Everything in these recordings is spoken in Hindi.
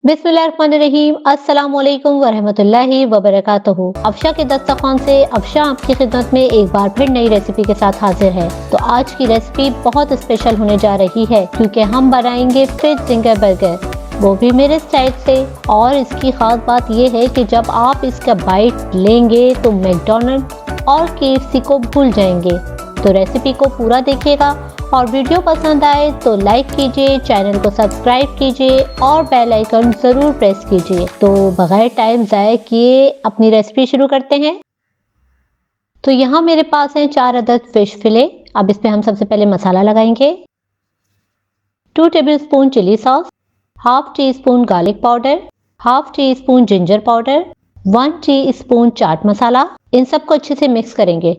बिस्मिल्लाहिर्रहमानिर्रहीम अस्सलाम वालेकुम वरहमतुल्लाहि वबरकातुहू। अफशा के दस्तरखान से अफशा आपकी खिदमत में एक बार फिर नई रेसिपी के साथ हाजिर है। तो आज की रेसिपी बहुत स्पेशल होने जा रही है क्योंकि हम बनाएंगे फिश जिंगर बर्गर, वो भी मेरे स्टाइल से। और इसकी खास बात ये है कि जब आप इसका बाइट लेंगे तो मैकडॉनल्ड और केएफसी को भूल जाएंगे। तो रेसिपी को पूरा देखिएगा और वीडियो पसंद आए तो लाइक कीजिए, चैनल को सब्सक्राइब कीजिए और बेल आइकन ज़रूर प्रेस कीजिए। तो बगैर टाइम ज़ाया किए अपनी रेसिपी शुरू करते हैं। तो यहाँ मेरे पास हैं 4 अदद फिश फिले। अब इस पे हम सबसे पहले मसाला लगाएंगे। 2 tablespoon chilli sauce, half teaspoon garlic powder, half teaspoon ginger powder, 1 teaspoon chaat masala. इन सबको अच्छे से मिक्स करेंगे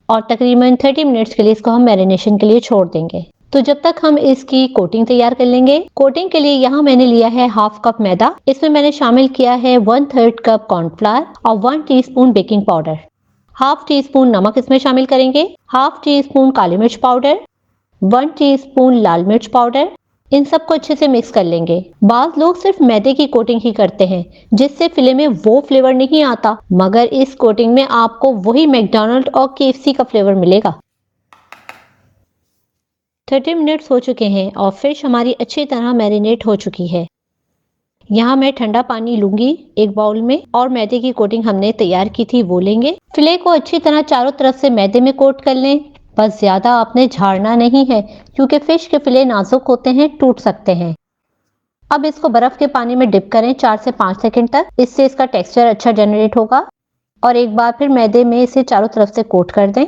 और तकरीबन 30 मिनट्स के लिए इसको हम मैरिनेशन के लिए छोड़ देंगे। तो जब तक हम इसकी कोटिंग तैयार कर लेंगे। कोटिंग के लिए यहाँ मैंने लिया है हाफ कप मैदा। इसमें मैंने शामिल किया है 1/3 कप कॉर्नफ्लावर और 1 teaspoon baking powder. Half tea spoon नमक इसमें शामिल करेंगे, हाफ टी स्पून काली मिर्च पाउडर, 1 टीस्पून लाल मिर्च पाउडर। इन सबको अच्छे से मिक्स कर लेंगे। बाज लोग सिर्फ मैदे की कोटिंग ही करते हैं जिससे फिले में वो फ्लेवर नहीं आता, मगर इस कोटिंग में आपको वही मैकडॉनल्ड और केएफसी का फ्लेवर मिलेगा। 30 मिनट्स हो चुके हैं और फिश हमारी अच्छी तरह मैरिनेट हो चुकी है। यहाँ मैं ठंडा पानी लूंगी एक बाउल में और मैदे की कोटिंग हमने तैयार की थी वो लेंगे। फिले को अच्छी तरह चारों तरफ से मैदे में कोट कर लें। बस ज्यादा आपने झाड़ना नहीं है क्योंकि फिश के फिले नाजुक होते हैं, टूट सकते हैं। अब इसको बर्फ के पानी में डिप करें 4 से 5 सेकंड तक। इससे इसका टेक्सचर अच्छा जनरेट होगा। और एक बार फिर मैदे में इसे चारों तरफ से कोट कर दें।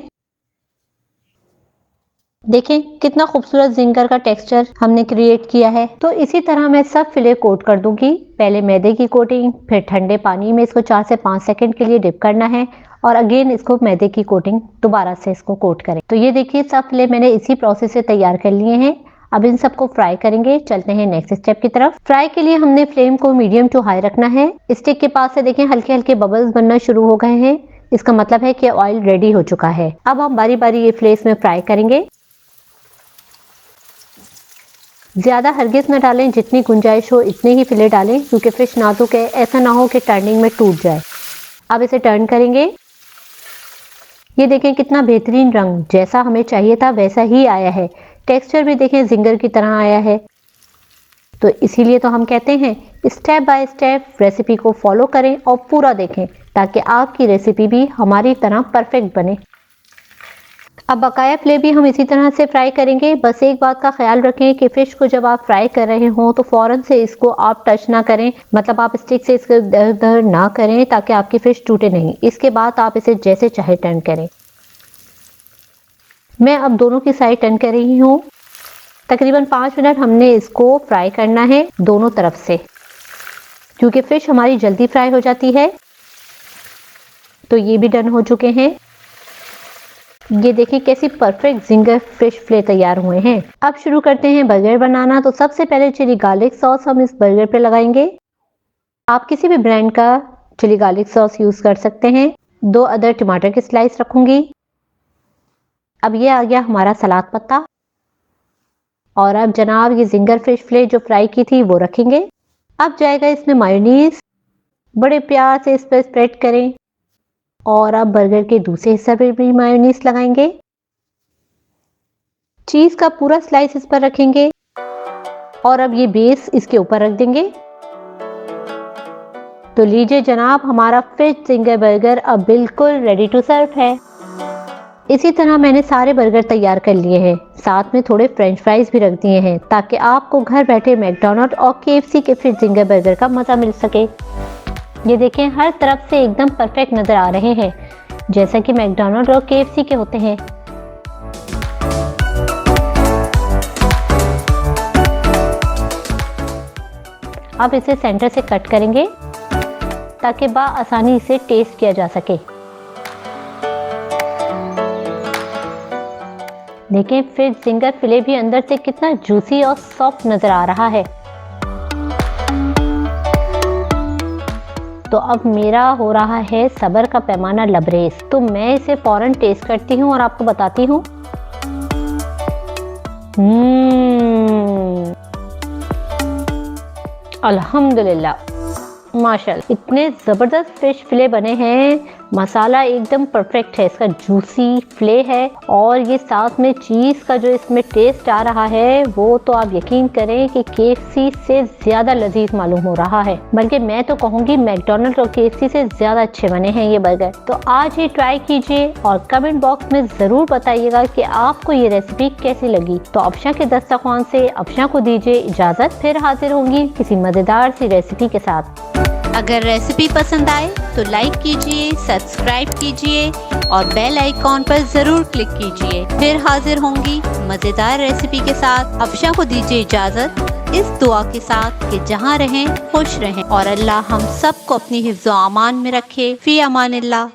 देखें कितना खूबसूरत जिंगर का टेक्सचर हमने क्रिएट किया है। तो इसी तरह मैं सब फिले कोट कर दूंगी। पहले मैदे की कोटिंग, फिर ठंडे पानी में इसको 4 से 5 सेकंड के लिए डिप करना है और अगेन इसको मैदे की कोटिंग दोबारा से इसको कोट करें। तो ये देखिए सब फिले मैंने इसी प्रोसेस से तैयार कर लिए हैं। अब इन सबको फ्राई करेंगे। चलते हैं नेक्स्ट स्टेप की तरफ। फ्राई के लिए हमने फ्लेम को मीडियम टू हाई रखना है। स्टिक के पास से देखें हल्के हल्के बबल्स बनना शुरू हो गए हैं। इसका मतलब है कि ऑयल रेडी हो चुका है। अब हम बारी बारी ये फ्लेस में फ्राई करेंगे। ज्यादा हरगिज न डालें, जितनी गुंजाइश हो इतने ही फिले डालें क्योंकि फिश नाजुक है, ऐसा ना हो कि टर्निंग में टूट जाए। अब इसे टर्न करेंगे। ये देखें कितना बेहतरीन रंग, जैसा हमें चाहिए था वैसा ही आया है। टेक्सचर भी देखें जिंगर की तरह आया है। तो इसीलिए तो हम कहते हैं स्टेप बाय स्टेप रेसिपी को फॉलो करें और पूरा देखें ताकि आपकी रेसिपी भी हमारी तरह परफेक्ट बने। अब बकाया फिले भी हम इसी तरह से फ्राई करेंगे। बस एक बात का ख्याल रखें कि फिश को जब आप फ्राई कर रहे हो तो फौरन से इसको आप टच ना करें, मतलब आप स्टिक से इसको इधर उधर ना करें ताकि आपकी फिश टूटे नहीं। इसके बाद आप इसे जैसे चाहे टर्न करें। मैं अब दोनों की साइड टर्न कर रही हूँ। तकरीबन 5 मिनट हमने इसको फ्राई करना है दोनों तरफ से क्योंकि फिश हमारी जल्दी फ्राई हो जाती है। तो ये भी डन हो चुके हैं। ये देखिए कैसी परफेक्ट जिंगर फिश फिले तैयार हुए हैं। अब शुरू करते हैं बर्गर बनाना। तो सबसे पहले चिली गार्लिक सॉस हम इस बर्गर पे लगाएंगे। आप किसी भी ब्रांड का चिली गार्लिक सॉस यूज कर सकते हैं। 2 अदर टमाटर के स्लाइस रखूंगी। अब ये आ गया हमारा सलाद पत्ता और अब जनाब ये जिंगर फिश फिले जो फ्राई की थी वो रखेंगे। अब जाएगा इसमें मायोनीज। बड़े प्यार से इस पर स्प्रेड करें और अब बर्गर के दूसरे हिस्से पर भी मायोनीज लगाएंगे। चीज का पूरा स्लाइस इस पर रखेंगे और अब ये बेस इसके ऊपर रख देंगे। तो लीजिए जनाब हमारा फिश जिंगर बर्गर अब बिल्कुल रेडी टू सर्व है। इसी तरह मैंने सारे बर्गर तैयार कर लिए हैं। साथ में थोड़े फ्रेंच फ्राइज भी रख दिए हैं ताकि आपको घर बैठे मैकडॉनल्ड और केएफसी के फिश जिंगर बर्गर का मजा मिल सके। ये देखें हर तरफ से एकदम परफेक्ट नजर आ रहे हैं जैसा कि मैकडॉनल्ड और केएफसी के होते हैं। अब इसे सेंटर से कट करेंगे ताकि आसानी से टेस्ट किया जा सके। देखें फिश जिंगर फिले भी अंदर से कितना जूसी और सॉफ्ट नजर आ रहा है। तो अब मेरा हो रहा है सब्र का पैमाना लबरेज। तो मैं इसे फौरन टेस्ट करती हूँ और आपको बताती हूँ। अल्हम्दुलिल्लाह, माशाल्लाह, इतने ज़बरदस्त फिश फिले बने हैं। मसाला एकदम परफेक्ट है, इसका जूसी फिले है और ये साथ में चीज़ का जो इसमें टेस्ट आ रहा है वो तो आप यकीन करें कि केएफसी से ज़्यादा लजीज मालूम हो रहा है। बल्कि मैं तो कहूँगी मैकडॉनल्ड और केएफसी से ज़्यादा अच्छे बने हैं ये बर्गर। तो आज ही ट्राई कीजिए और कमेंट बॉक्स में ज़रूर बताइएगा कि आपको ये रेसिपी कैसी लगी। तो अफशा के दस्तरखान से अफशा को दीजिए इजाज़त, फिर हाजिर होंगी किसी मज़ेदार सी रेसिपी के साथ। अगर रेसिपी पसंद आए तो लाइक कीजिए, सब्सक्राइब कीजिए और बेल आइकॉन पर ज़रूर क्लिक कीजिए। फिर हाजिर होंगी मज़ेदार रेसिपी के साथ। अफशा को दीजिए इजाज़त इस दुआ के साथ कि जहाँ रहें खुश रहें और अल्लाह हम सबको अपनी हिफ्ज़-ओ-अमान में रखे। फ़ी अमानिल्लाह।